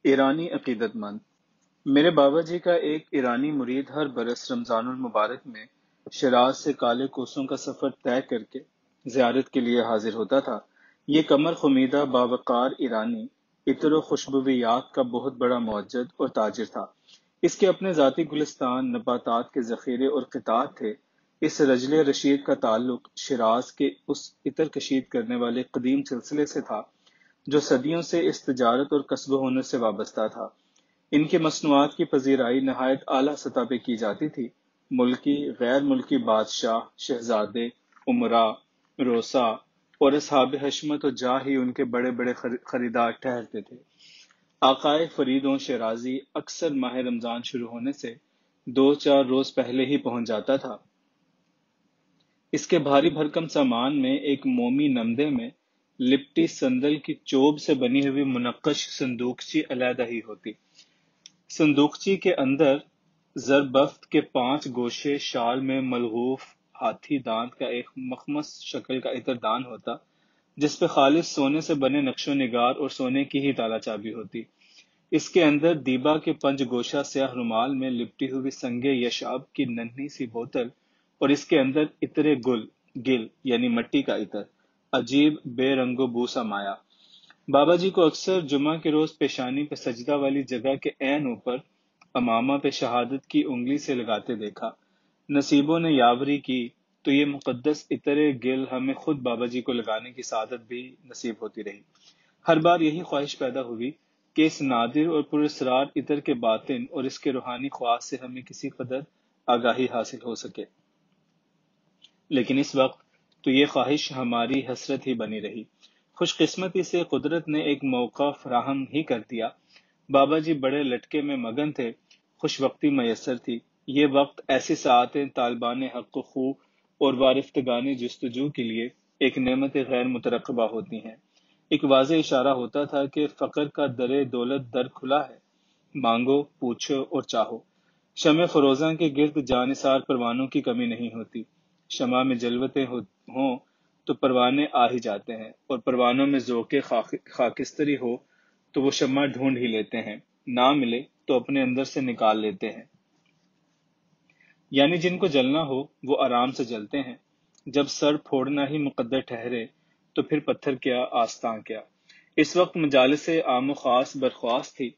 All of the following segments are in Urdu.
ایرانی عقیدت مند میرے بابا جی کا ایک ایرانی مرید ہر برس رمضان المبارک میں شیراز سے کالے کوسوں کا سفر طے کر کے زیارت کے لیے حاضر ہوتا تھا۔ یہ کمر خمیدہ باوقار ایرانی عطر و خوشبویات کا بہت بڑا معجد اور تاجر تھا۔ اس کے اپنے ذاتی گلستان، نباتات کے ذخیرے اور قطعات تھے۔ اس رجل رشید کا تعلق شیراز کے اس عطر کشید کرنے والے قدیم سلسلے سے تھا جو صدیوں سے اس تجارت اور کسب و ہنر سے وابستہ تھا۔ ان کے مصنوعات کی پذیرائی نہایت اعلیٰ سطح پہ کی جاتی تھی۔ ملکی، غیر ملکی بادشاہ، شہزادے، امراء، روسا اور اصحاب حشمت و جاہ ہی ان کے بڑے بڑے خریدار ٹھہرتے تھے۔ آقائے فریدوں شیرازی اکثر ماہ رمضان شروع ہونے سے 2-4 روز پہلے ہی پہنچ جاتا تھا۔ اس کے بھاری بھرکم سامان میں ایک مومی نمدے میں لپٹی سندل کی چوب سے بنی ہوئی منقش صندوقچی علیحدہ ہی ہوتی۔ صندوقچی کے اندر زربفت کے 5 گوشے شال میں ملغوف ہاتھی دانت کا ایک مخمس شکل کا عطر دان ہوتا، جس پہ خالص سونے سے بنے نقش و نگار اور سونے کی ہی تالا چابی ہوتی۔ اس کے اندر دیبا کے 5 گوشہ سیاہ رومال میں لپٹی ہوئی سنگ یشاب کی ننھی سی بوتل، اور اس کے اندر عطر گل یعنی مٹی کا عطر، عجیب بے رنگ و بو سا مایا۔ بابا جی کو اکثر جمعہ کے روز پیشانی پہ سجدہ والی جگہ کے عین اوپر امامہ پہ شہادت کی انگلی سے لگاتے دیکھا۔ نصیبوں نے یاوری کی تو یہ مقدس عطر گل ہمیں خود بابا جی کو لگانے کی سعادت بھی نصیب ہوتی رہی۔ ہر بار یہی خواہش پیدا ہوئی کہ اس نادر اور پراسرار عطر کے باطن اور اس کے روحانی خواص سے ہمیں کسی قدر آگاہی حاصل ہو سکے، لیکن اس وقت تو یہ خواہش ہماری حسرت ہی بنی رہی۔ خوش قسمتی سے قدرت نے ایک موقع فراہم ہی کر دیا۔ بابا جی بڑے لٹکے میں مگن تھے، خوش وقتی میسر تھی۔ یہ وقت ایسی ساعتیں طالبان حق و خو اور وارفتگان جستجو کے لیے ایک نعمت غیر مترقبہ ہوتی ہیں۔ ایک واضح اشارہ ہوتا تھا کہ فقر کا در دولت در کھلا ہے، مانگو، پوچھو اور چاہو۔ شمع فروزاں کے گرد جانثار پروانوں کی کمی نہیں ہوتی۔ شمع میں جلوتیں ہوں تو پروانے آ ہی جاتے ہیں، اور پروانوں میں ذوق خاکستری ہو تو وہ شمع ڈھونڈ ہی لیتے ہیں، نہ ملے تو اپنے اندر سے نکال لیتے ہیں۔ یعنی جن کو جلنا ہو وہ آرام سے جلتے ہیں۔ جب سر پھوڑنا ہی مقدر ٹھہرے تو پھر پتھر کیا آستاں کیا۔ اس وقت مجالس عام و خاص برخواست تھی۔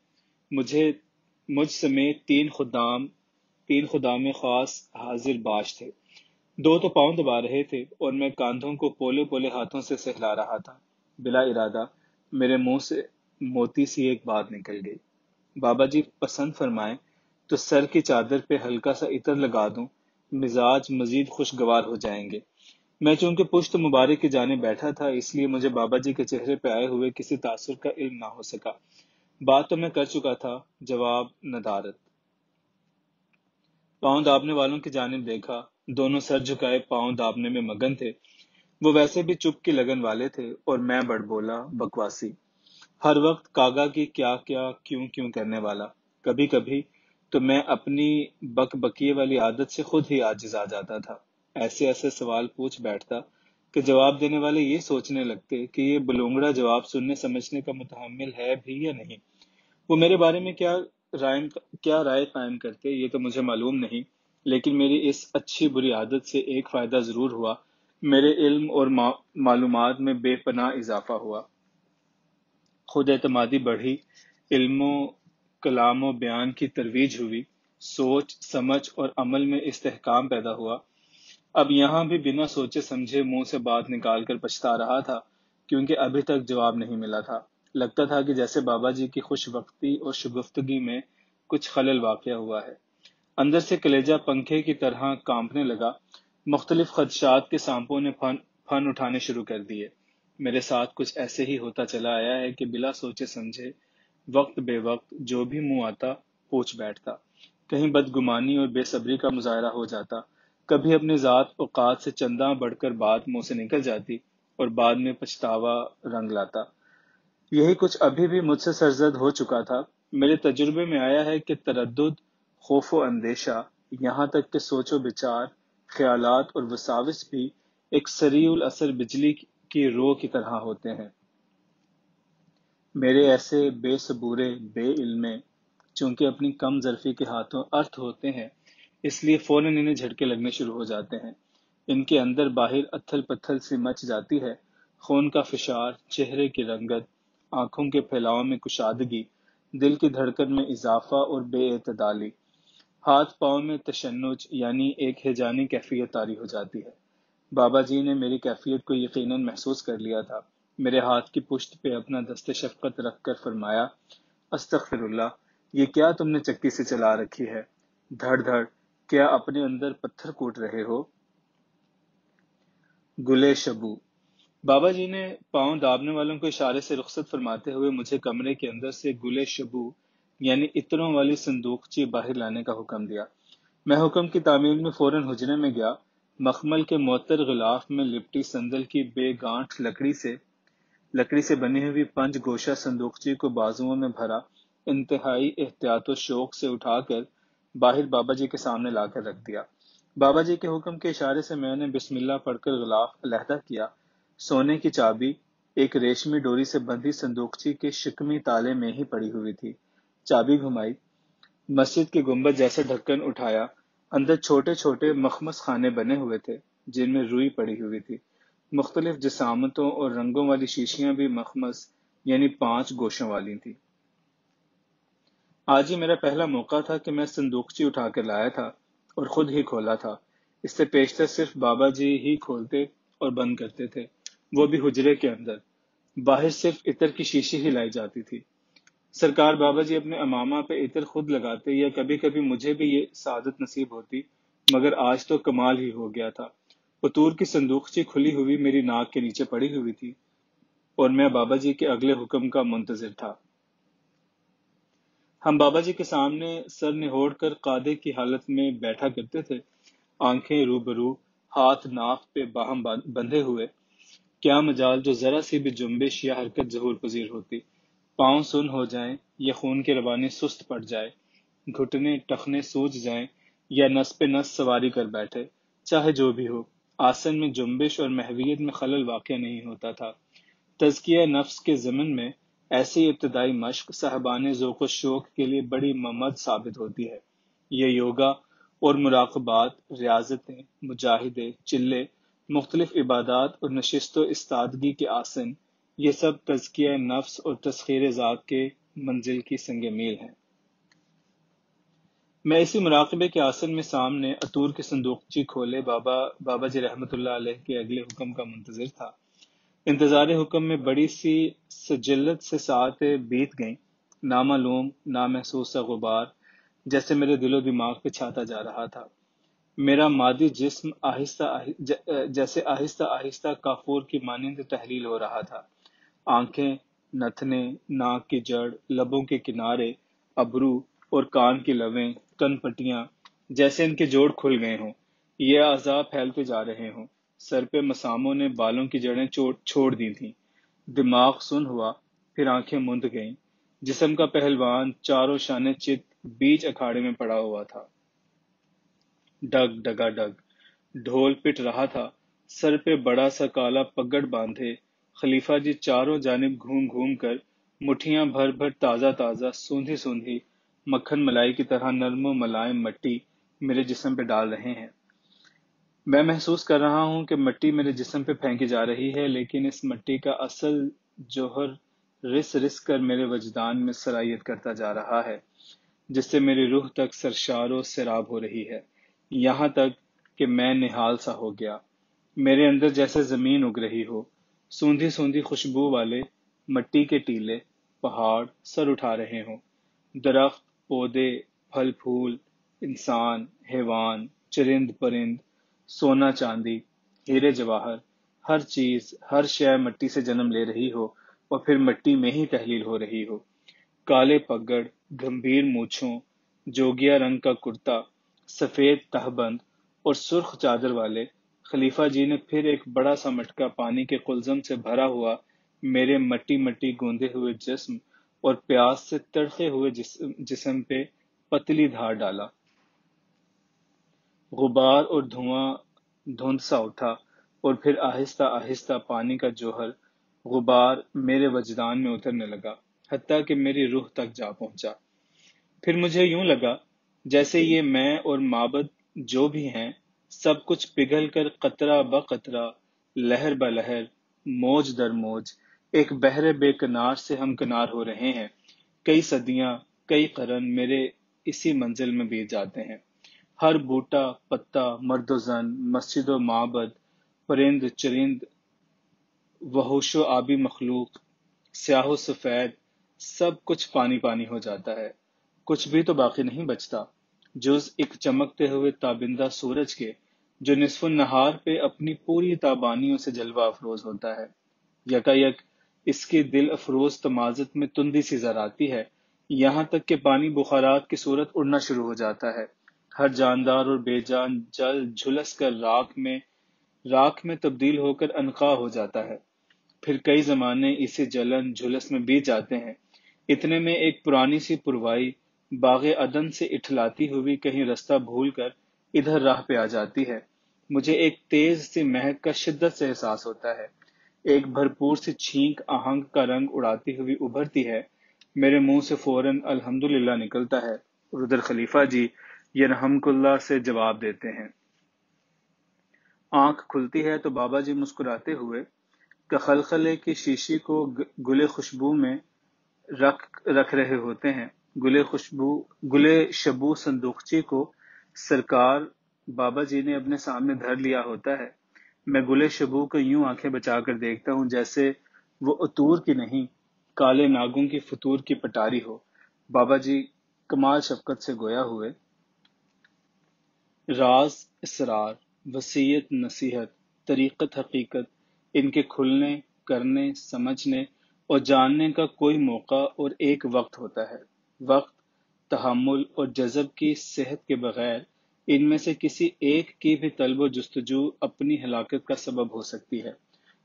مجھ سمیت 3 خدام خاص حاضر باش تھے۔ 2 تو پاؤں دبا رہے تھے اور میں کاندھوں کو پولے پولے ہاتھوں سے سہلا رہا تھا۔ بلا ارادہ میرے منہ سے موتی سی ایک بات نکل گئی۔ بابا جی پسند فرمائیں تو سر کی چادر پہ ہلکا سا عطر لگا دوں، مزاج مزید خوشگوار ہو جائیں گے۔ میں چونکہ پشت مبارک کی جانب بیٹھا تھا، اس لیے مجھے بابا جی کے چہرے پہ آئے ہوئے کسی تاثر کا علم نہ ہو سکا۔ بات تو میں کر چکا تھا، جواب ندارت۔ پاؤں دابنے والوں کی جانب دیکھا، دونوں سر جھکائے پاؤں دابنے میں مگن تھے۔ وہ ویسے بھی چپ کی لگن والے تھے اور میں بڑ بولا بکواسی، ہر وقت کاگا کی کیا کیا کیوں کیوں کرنے والا۔ کبھی کبھی تو میں اپنی بک بکیے والی عادت سے خود ہی عاجز آ جاتا تھا۔ ایسے ایسے سوال پوچھ بیٹھتا کہ جواب دینے والے یہ سوچنے لگتے کہ یہ بلونگڑا جواب سننے سمجھنے کا متحمل ہے بھی یا نہیں۔ وہ میرے بارے میں کیا رائے قائم کرتے یہ تو مجھے معلوم نہیں، لیکن میری اس اچھی بری عادت سے ایک فائدہ ضرور ہوا، میرے علم اور معلومات میں بے پناہ اضافہ ہوا، خود اعتمادی بڑھی، علم و کلام و بیان کی ترویج ہوئی، سوچ سمجھ اور عمل میں استحکام پیدا ہوا۔ اب یہاں بھی بنا سوچے سمجھے منہ سے بات نکال کر پچھتا رہا تھا، کیونکہ ابھی تک جواب نہیں ملا تھا۔ لگتا تھا کہ جیسے بابا جی کی خوش وقتی اور شگفتگی میں کچھ خلل واقع ہوا ہے۔ اندر سے کلیجہ پنکھے کی طرح کانپنے لگا۔ مختلف خدشات کے سانپوں نے پھن اٹھانے شروع کر دیے۔ میرے ساتھ کچھ ایسے ہی ہوتا چلا آیا ہے کہ بلا سوچے سمجھے وقت بے وقت جو بھی منہ آتا پوچھ بیٹھتا۔ کہیں بدگمانی اور بے صبری کا مظاہرہ ہو جاتا، کبھی اپنی ذات اوقات سے چنداں بڑھ کر بات منہ سے نکل جاتی اور بعد میں پچھتاوا رنگ لاتا۔ یہی کچھ ابھی بھی مجھ سے سرزد ہو چکا تھا۔ میرے تجربے میں آیا ہے کہ تردد، خوف و اندیشہ، یہاں تک کہ سوچ و بچار، خیالات اور وساوس بھی ایک سریع الاثر بجلی کی رو کی طرح ہوتے ہیں۔ میرے ایسے بے صبورے بے علمے چونکہ اپنی کم ظرفی کے ہاتھوں ارتھ ہوتے ہیں، اس لیے فوراً انہیں جھٹکے لگنے شروع ہو جاتے ہیں۔ ان کے اندر باہر اتھل پتھل سی مچ جاتی ہے، خون کا فشار، چہرے کی رنگت، آنکھوں کے پھیلاؤ میں کشادگی، دل کی دھڑکن میں اضافہ اور بے اعتدالی، ہاتھ پاؤں میں تشنج یعنی ایک ہیجانی کیفیت طاری ہو جاتی ہے۔ بابا جی نے میری کیفیت کو یقیناً محسوس کر لیا تھا۔ میرے ہاتھ کی پشت پہ اپنا دست شفقت رکھ کر فرمایا، استغفر اللہ، یہ کیا تم نے چکی سے چلا رکھی ہے؟ دھڑ دھڑ، کیا اپنے اندر پتھر کوٹ رہے ہو؟ گلے شبو۔ بابا جی نے پاؤں دابنے والوں کو اشارے سے رخصت فرماتے ہوئے مجھے کمرے کے اندر سے گلے شبو یعنی عطروں والی صندوقچی باہر لانے کا حکم دیا۔ میں حکم کی تعمیل میں فوراً حجرے میں گیا، مخمل کے معطر غلاف میں لپٹی سندل کی بے گانٹھ لکڑی سے بنی ہوئی پنج گوشہ صندوقچی کو بازوؤں میں بھرا، انتہائی احتیاط و شوق سے اٹھا کر باہر بابا جی کے سامنے لا کر رکھ دیا۔ بابا جی کے حکم کے اشارے سے میں نے بسم اللہ پڑھ کر غلاف علیحدہ کیا۔ سونے کی چابی ایک ریشمی ڈوری سے بندھی صندوقچی کے شکمی تالے میں ہی پڑی ہوئی تھی۔ چابی گھمائی، مسجد کے گنبد جیسا ڈھکن اٹھایا، اندر چھوٹے چھوٹے مخمس خانے بنے ہوئے تھے جن میں روئی پڑی ہوئی تھی۔ مختلف جسامتوں اور رنگوں والی شیشیاں بھی مخمس یعنی 5 گوشوں والی تھیں۔ آج ہی میرا پہلا موقع تھا کہ میں صندوقچی اٹھا کر لایا تھا اور خود ہی کھولا تھا۔ اس سے پیشتر صرف بابا جی ہی کھولتے اور بند کرتے تھے، وہ بھی حجرے کے اندر۔ باہر صرف عطر کی شیشی ہی لائی جاتی تھی۔ سرکار بابا جی اپنے امامہ پہ عطر خود لگاتے یا کبھی کبھی مجھے بھی یہ سعادت نصیب ہوتی، مگر آج تو کمال ہی ہو گیا تھا۔ عطور کی صندوقچی کھلی ہوئی میری ناک کے نیچے پڑی ہوئی تھی اور میں بابا جی کے اگلے حکم کا منتظر تھا۔ ہم بابا جی کے سامنے سر نہوڑ کر قادے کی حالت میں بیٹھا کرتے تھے، آنکھیں روبرو، ہاتھ ناف پہ باہم بندھے ہوئے۔ کیا مجال جو ذرا سی بھی جنبش یا حرکت ظہور پذیر ہوتی، پاؤں سن ہو جائیں یا خون کی روانی سست پڑ جائے، گھٹنے ٹخنے سوج جائیں یا نس پہ نس سواری کر بیٹھے، چاہے جو بھی ہو، آسن میں جنبش اور محویت میں خلل واقع نہیں ہوتا تھا۔ تزکیہ نفس کے ضمن میں ایسی ابتدائی مشق صاحبان ذوق و شوق کے لیے بڑی ممد ثابت ہوتی ہے۔ یہ یوگا اور مراقبات، ریاضتیں، مجاہدے، چلے، مختلف عبادات اور نشست و استادگی کے آسن، یہ سب تزکیہ نفس اور تسخیر ذات کے منزل کی سنگ میل ہیں۔ میں اسی مراقبے کے آسن میں سامنے عطور کی صندوقچی کھولے بابا جی رحمت اللہ علیہ کے اگلے حکم کا منتظر تھا۔ انتظار حکم میں بڑی سی سجلت سے ساعتیں بیت گئیں، نامعلوم نامحسوس سا غبار جیسے میرے دل و دماغ پہ چھاتا جا رہا تھا۔ میرا مادی جسم جیسے آہستہ آہستہ کافور کی مانند تحلیل ہو رہا تھا۔ آنکھیں، نتنے، ناک کی جڑ، لبوں کے کنارے، ابرو اور کان کی لویں، کن پٹیاں، جیسے ان کے جوڑ کھل گئے ہوں، یہ اعضاء پھیلتے جا رہے ہوں۔ سر پہ مساموں نے بالوں کی جڑیں چھوڑ دی تھیں۔ دماغ سن ہوا، پھر آنکھیں مند گئیں۔ جسم کا پہلوان چاروں شانے چت بیچ اکھاڑے میں پڑا ہوا تھا۔ ڈگ ڈگا ڈگ ڈھول پٹ رہا تھا۔ سر پہ بڑا سا کالا پگڑ باندھے خلیفہ جی چاروں جانب گھوم گھوم کر مٹھیاں بھر بھر تازہ تازہ سوندھی سوندھی مکھن ملائی کی طرح نرم و ملائم مٹی میرے جسم پہ ڈال رہے ہیں۔ میں محسوس کر رہا ہوں کہ مٹی میرے جسم پہ پھینکی جا رہی ہے، لیکن اس مٹی کا اصل جوہر رس رس کر میرے وجدان میں سرایت کرتا جا رہا ہے، جس سے میری روح تک سرشار و سراب ہو رہی ہے، یہاں تک کہ میں نہال سا ہو گیا۔ میرے اندر جیسے زمین اگ رہی ہو، سوندھی سوندھی خوشبو والے مٹی کے ٹیلے پہاڑ سر اٹھا رہے ہوں، درخت، پودے، پھل پھول، انسان، حیوان، چرند پرند، سونا چاندی، ہیرے جواہر، ہر چیز، ہر شے مٹی سے جنم لے رہی ہو اور پھر مٹی میں ہی تحلیل ہو رہی ہو۔ کالے پگڑ، گمبھیر مونچھوں، جوگیا رنگ کا کرتا، سفید تہبند اور سرخ چادر والے خلیفہ جی نے پھر ایک بڑا سا مٹکا پانی کے قلزم سے بھرا ہوا میرے مٹی مٹی گوندے ہوئے جسم اور پیاس سے تڑفے ہوئے جسم پہ پتلی دھار ڈالا۔ غبار اور دھواں دھند سا اٹھا اور پھر آہستہ آہستہ پانی کا جوہر غبار میرے وجدان میں اترنے لگا، حتیٰ کہ میری روح تک جا پہنچا۔ پھر مجھے یوں لگا جیسے یہ میں اور معبد جو بھی ہیں، سب کچھ پگھل کر قطرہ بقطرہ، لہر بلہر، موج در موج، ایک بحر بے کنار سے ہم کنار ہو رہے ہیں۔ کئی صدیاں، کئی قرن میرے اسی منزل میں بیت جاتے ہیں۔ ہر بوٹا پتا، مرد و زن، مسجد و معبد، پرند چرند، وحوش و آبی مخلوق، سیاہ و سفید، سب کچھ پانی پانی ہو جاتا ہے۔ کچھ بھی تو باقی نہیں بچتا، جز ایک چمکتے ہوئے تابندہ سورج کے، جو نصف النہار پہ اپنی پوری تابانیوں سے جلوہ افروز ہوتا ہے۔ یکایک اس کی دل افروز تمازت میں تندی سی زر آتی ہے، یہاں تک کہ پانی بخارات کی صورت اڑنا شروع ہو جاتا ہے۔ ہر جاندار اور بے جان جل جھلس کر راکھ میں تبدیل ہو کر عنقا ہو جاتا ہے۔ پھر کئی زمانے اسی جلن جھلس میں بیت جاتے ہیں۔ اتنے میں ایک پرانی سی پروائی باغ عدن سے اٹھلاتی ہوئی کہیں رستہ بھول کر ادھر راہ پہ آ جاتی ہے۔ مجھے ایک تیز سی مہک کا شدت سے احساس ہوتا ہے۔ ایک بھرپور سی چھینک آہنگ کا رنگ اڑاتی ہوئی ابھرتی ہے۔ میرے منہ سے فوراً الحمدللہ نکلتا ہے۔ رودر خلیفہ جی یرحمک اللہ سے جواب دیتے ہیں۔ آنکھ کھلتی ہے تو بابا جی مسکراتے ہوئے کخلخلے کی شیشی کو گل خوشبو میں رکھ رہے ہوتے ہیں۔ گل شبو صندوقچی کو سرکار بابا جی نے اپنے سامنے دھر لیا ہوتا ہے۔ میں گل شبو کو یوں آنکھیں بچا کر دیکھتا ہوں جیسے وہ عطور کی نہیں، کالے ناگوں کی فطور کی پٹاری ہو۔ بابا جی کمال شفقت سے گویا ہوئے، راز اسرار، وصیت نصیحت، طریقت حقیقت، ان کے کھلنے، کرنے، سمجھنے اور جاننے کا کوئی موقع اور ایک وقت ہوتا ہے۔ وقت، تحمل اور جذب کی صحت کے بغیر ان میں سے کسی ایک کی بھی طلب و جستجو اپنی ہلاکت کا سبب ہو سکتی ہے۔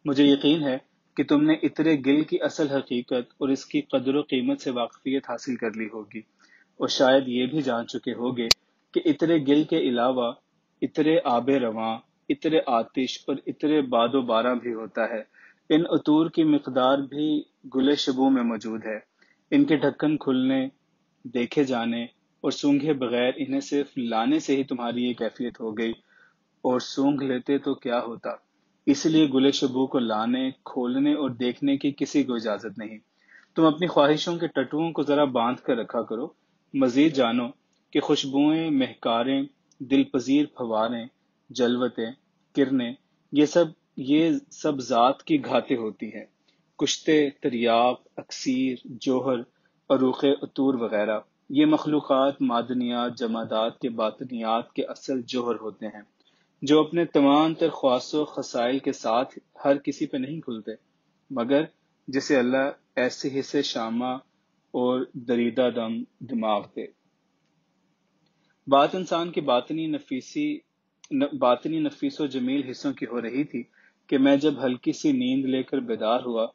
مجھے یقین ہے کہ تم نے عطر گل کی اصل حقیقت اور اس کی قدر و قیمت سے واقفیت حاصل کر لی ہوگی، اور شاید یہ بھی جان چکے ہوگے کہ عطر گل کے علاوہ عطر آب رواں، عطر آتش اور عطر باد و باراں بھی ہوتا ہے۔ ان عطور کی مقدار بھی گل شبو میں موجود ہے۔ ان کے ڈھکن کھلنے، دیکھے جانے اور سونگھے بغیر انہیں صرف لانے سے ہی تمہاری یہ کیفیت ہو گئی، اور سونگھ لیتے تو کیا ہوتا۔ اس لیے گل شبو کو لانے، کھولنے اور دیکھنے کی کسی کو اجازت نہیں۔ تم اپنی خواہشوں کے ٹٹوؤں کو ذرا باندھ کر رکھا کرو۔ مزید جانو کہ خوشبوئیں، مہکاریں، دل پذیر پھواریں، جلوتیں، کرنیں، یہ سب ذات کی گھاتیں ہوتی ہیں۔ کشتے، تریاق، اکسیر، جوہر، عروق عطور وغیرہ، یہ مخلوقات معدنیات، جمادات کے باطنیات کے اصل جوہر ہوتے ہیں، جو اپنے تمام تر خواص و خصائل کے ساتھ ہر کسی پہ نہیں کھلتے، مگر جسے اللہ ایسے حصے شامہ اور دریدہ دماغ دے۔ بات انسان کی باطنی نفیس و جمیل حصوں کی ہو رہی تھی کہ میں جب ہلکی سی نیند لے کر بیدار ہوا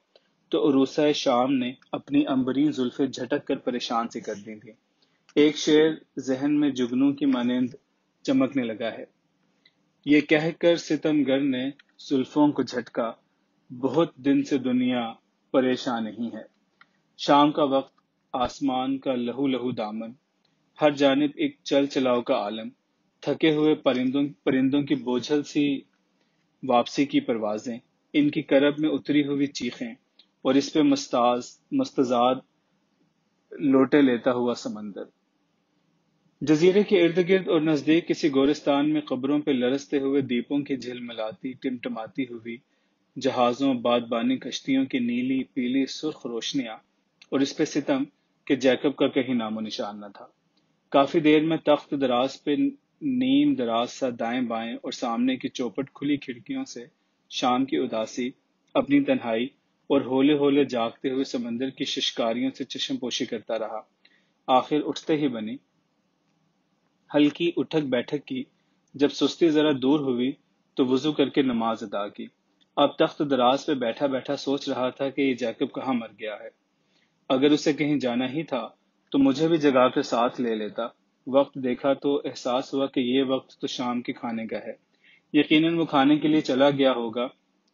تو عروسہ شام نے اپنی عنبرین زلفیں جھٹک کر پریشان سی کر دی تھی۔ ایک شعر ذہن میں جگنوں کی مانند چمکنے لگا ہے۔ یہ کہہ کر ستم گر نے زلفوں کو جھٹکا، بہت دن سے دنیا پریشان نہیں ہے۔ شام کا وقت، آسمان کا لہو لہو دامن، ہر جانب ایک چل چلاؤ کا عالم، تھکے ہوئے پرندوں کی بوجھل سی واپسی کی پروازیں، ان کی کرب میں اتری ہوئی چیخیں، اور اس پہ مستزاد لوٹے لیتا ہوا سمندر۔ جزیرے کے ارد گرد اور نزدیک کسی گورستان میں قبروں پہ لرزتے ہوئے دیپوں کی جھلملاتی ٹمٹماتی ہوئی جہازوں، بادبانی کشتیوں کی نیلی پیلی سرخ روشنیاں، اور اس پہ ستم کہ جیکب کا کہیں نام و نشان نہ تھا۔ کافی دیر میں تخت دراز پہ نیم دراز سا دائیں بائیں اور سامنے کی چوپٹ کھلی کھڑکیوں سے شام کی اداسی، اپنی تنہائی اور ہولے ہولے جاگتے ہوئے سمندر کی ششکاریوں سے چشم پوشی کرتا رہا۔ آخر اٹھتے ہی بنی، ہلکی اٹھک بیٹھک کی۔ جب سستی ذرا دور ہوئی تو وضو کر کے نماز ادا کی۔ اب تخت دراز پہ بیٹھا بیٹھا سوچ رہا تھا کہ یہ جیکب کہاں مر گیا ہے۔ اگر اسے کہیں جانا ہی تھا تو مجھے بھی جگا کے ساتھ لے لیتا۔ وقت دیکھا تو احساس ہوا کہ یہ وقت تو شام کے کھانے کا ہے۔ یقیناً وہ کھانے کے لیے چلا گیا ہوگا،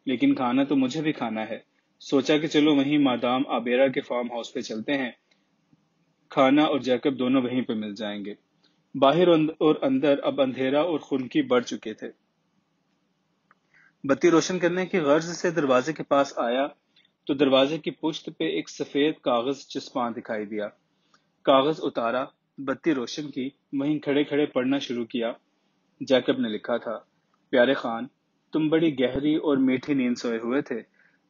لیکن کھانا تو مجھے بھی کھانا ہے۔ سوچا کہ چلو وہیں مادام آبیرا کے فارم ہاؤس پہ چلتے ہیں، کھانا اور جیکب دونوں وہیں پہ مل جائیں گے۔ باہر اور اندر اب اندھیرا اور خنکی بڑھ چکے تھے۔ بتی روشن کرنے کی غرض سے دروازے کے پاس آیا تو دروازے کی پشت پہ ایک سفید کاغذ چسپاں دکھائی دیا۔ کاغذ اتارا، بتی روشن کی، وہیں کھڑے کھڑے پڑھنا شروع کیا۔ جیکب نے لکھا تھا: پیارے خان، تم بڑی گہری اور میٹھی نیند سوئے ہوئے تھے۔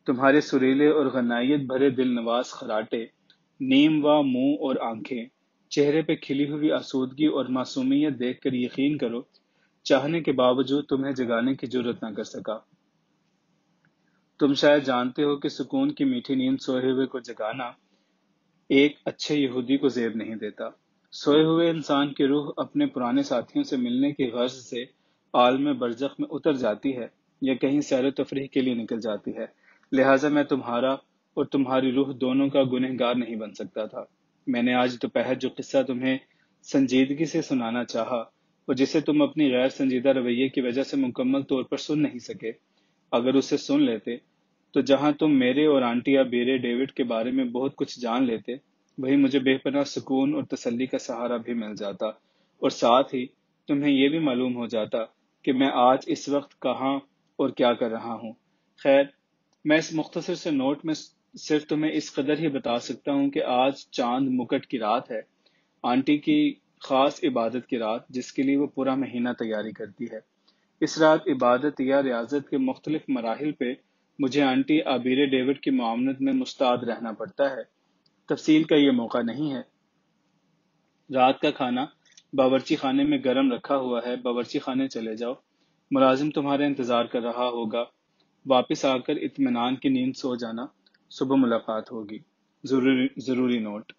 تمہارے سریلے اور غنائیت بھرے دل نواز خراٹے، نیم و منہ اور آنکھیں، چہرے پہ کھلی ہوئی آسودگی اور معصومیت دیکھ کر یقین کرو، چاہنے کے باوجود تمہیں جگانے کی جرت نہ کر سکا۔ تم شاید جانتے ہو کہ سکون کی میٹھی نیند سوئے ہوئے کو جگانا ایک اچھے یہودی کو زیب نہیں دیتا۔ سوئے ہوئے انسان کی روح اپنے پرانے ساتھیوں سے ملنے کی غرض سے عالم برزخ میں اتر جاتی ہے یا کہیں سیر و تفریح کے لیے نکل جاتی ہے، لہٰذا میں تمہارا اور تمہاری روح دونوں کا گنہگار نہیں بن سکتا تھا۔ میں نے آج دوپہر جو قصہ تمہیں سنجیدگی سے سنانا چاہا اور جسے تم اپنی غیر سنجیدہ رویے کی وجہ سے مکمل طور پر سن نہیں سکے، اگر اسے سن لیتے تو جہاں تم میرے اور آنٹی بیرے ڈیوڈ کے بارے میں بہت کچھ جان لیتے، وہی مجھے بے پناہ سکون اور تسلی کا سہارا بھی مل جاتا، اور ساتھ ہی تمہیں یہ بھی معلوم ہو جاتا کہ میں آج اس وقت کہاں اور کیا کر رہا ہوں۔ خیر، میں اس مختصر سے نوٹ میں صرف تمہیں اس قدر ہی بتا سکتا ہوں کہ آج چاند مکٹ کی رات ہے، آنٹی کی خاص عبادت کی رات، جس کے لیے وہ پورا مہینہ تیاری کرتی ہے۔ اس رات عبادت یا ریاضت کے مختلف مراحل پہ مجھے آنٹی عبیرے ڈیوڈ کی معاونت میں مستعد رہنا پڑتا ہے۔ تفصیل کا یہ موقع نہیں ہے۔ رات کا کھانا باورچی خانے میں گرم رکھا ہوا ہے، باورچی خانے چلے جاؤ، ملازم تمہارا انتظار کر رہا ہوگا۔ واپس آ کر اطمینان کی نیند سو جانا، صبح ملاقات ہوگی۔ ضروری نوٹ: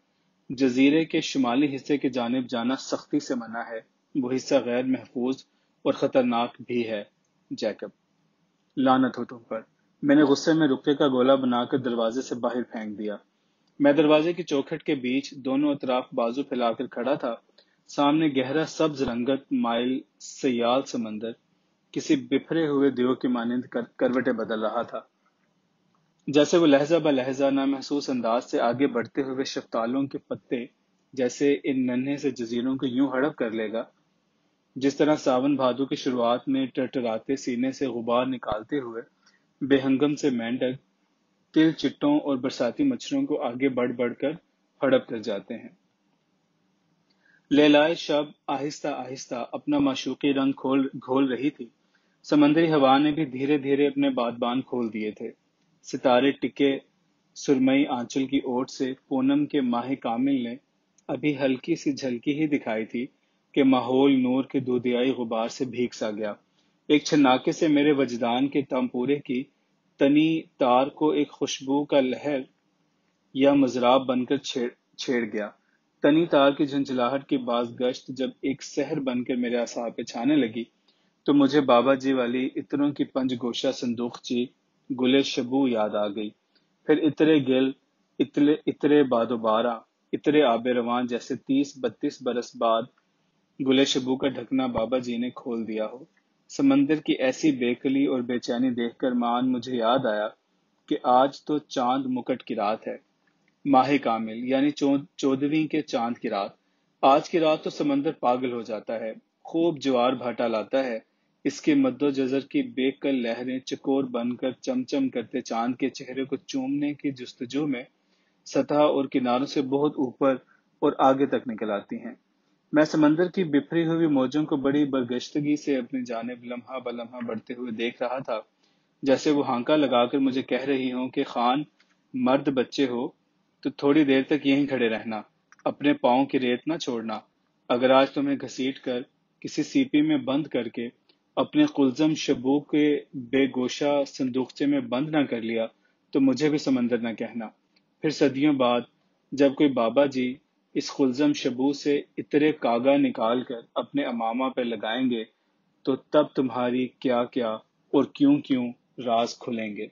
جزیرے کے شمالی حصے کی جانب جانا سختی سے منع ہے، وہ حصہ غیر محفوظ اور خطرناک بھی ہے۔ جیکب۔ لعنت ہو تم پر! میں نے غصے میں رکے کا گولا بنا کر دروازے سے باہر پھینک دیا۔ میں دروازے کی چوکھٹ کے بیچ دونوں اطراف بازو پھیلا کر کھڑا تھا۔ سامنے گہرا سبز رنگت مائل سیال سمندر کسی بکھرے ہوئے دیو کی مانند کروٹیں بدل رہا تھا، جیسے وہ لہجہ بہ لہجہ نامحسوس انداز سے آگے بڑھتے ہوئے شفتالوں کے پتے جیسے ان ننھے سے جزیروں کو یوں ہڑپ کر لے گا، جس طرح ساون بھادو کی شروعات میں ٹرٹراتے سینے سے غبار نکالتے ہوئے بے ہنگم سے مینڈک تل چٹوں اور برساتی مچھروں کو آگے بڑھ بڑھ کر ہڑپ کر جاتے ہیں۔ لیلائے شب آہستہ آہستہ اپنا معشوقی رنگ گھول رہی تھی۔ سمندری ہوا نے بھی دھیرے دھیرے اپنے بادبان کھول دیے تھے۔ ستارے ٹکے سرمئی آنچل کی اوٹ سے پونم کے ماہ کامل نے ابھی ہلکی سی جھلکی ہی دکھائی تھی کہ ماحول نور کے دودھیائی غبار سے بھیگ سا گیا۔ ایک چھناکے سے میرے وجدان کے تمپورے کی تنی تار کو ایک خوشبو کا لہر یا مضراب بن کر چھیڑ گیا۔ تنی تار کی جھنجھلاہٹ کی باز گشت جب ایک سحر بن کر میرے اعصاب پہ چھانے لگی تو مجھے بابا جی والی عطروں کی پنج گوشہ صندوقچی گلے شبو یاد آ گئی۔ پھر عطرے گل، عطرے باد و بارہ، عطرے آب رواں جیسے 30-32 برس بعد گلے شبو کا ڈھکنا بابا جی نے کھول دیا ہو۔ سمندر کی ایسی بےکلی اور بے چینی دیکھ کر مان مجھے یاد آیا کہ آج تو چاند مکٹ کی رات ہے، ماہ کامل یعنی 14ویں کے چاند کی رات۔ آج کی رات تو سمندر پاگل ہو جاتا ہے، خوب جوار بھاٹا لاتا ہے۔ اس کے مد و جزر کی بے کل لہریں چکور بن کر چمچم کرتے چاند کے چہرے کو چومنے کی جستجو میں سطح اور کناروں سے بہت اوپر اور آگے تک نکل آتی ہیں۔ میں سمندر کی بکھری ہوئی موجوں کو بڑی برگشتگی سے اپنی جانب لمحہ بہ لمحہ بڑھتے ہوئے دیکھ رہا تھا، جیسے وہ ہانکا لگا کر مجھے کہہ رہی ہوں کہ خان، مرد بچے ہو تو تھوڑی دیر تک یہیں کھڑے رہنا، اپنے پاؤں کی ریت نہ چھوڑنا۔ اگر آج تمہیں گھسیٹ کر کسی سیپی میں بند کر کے اپنے قلزم شبو کے بے گوشہ صندوقچے میں بند نہ کر لیا تو مجھے بھی سمندر نہ کہنا۔ پھر صدیوں بعد جب کوئی بابا جی اس قلزم شبو سے عطرے کاغا نکال کر اپنے امامہ پہ لگائیں گے تو تب تمہاری کیا کیا اور کیوں کیوں راز کھلیں گے۔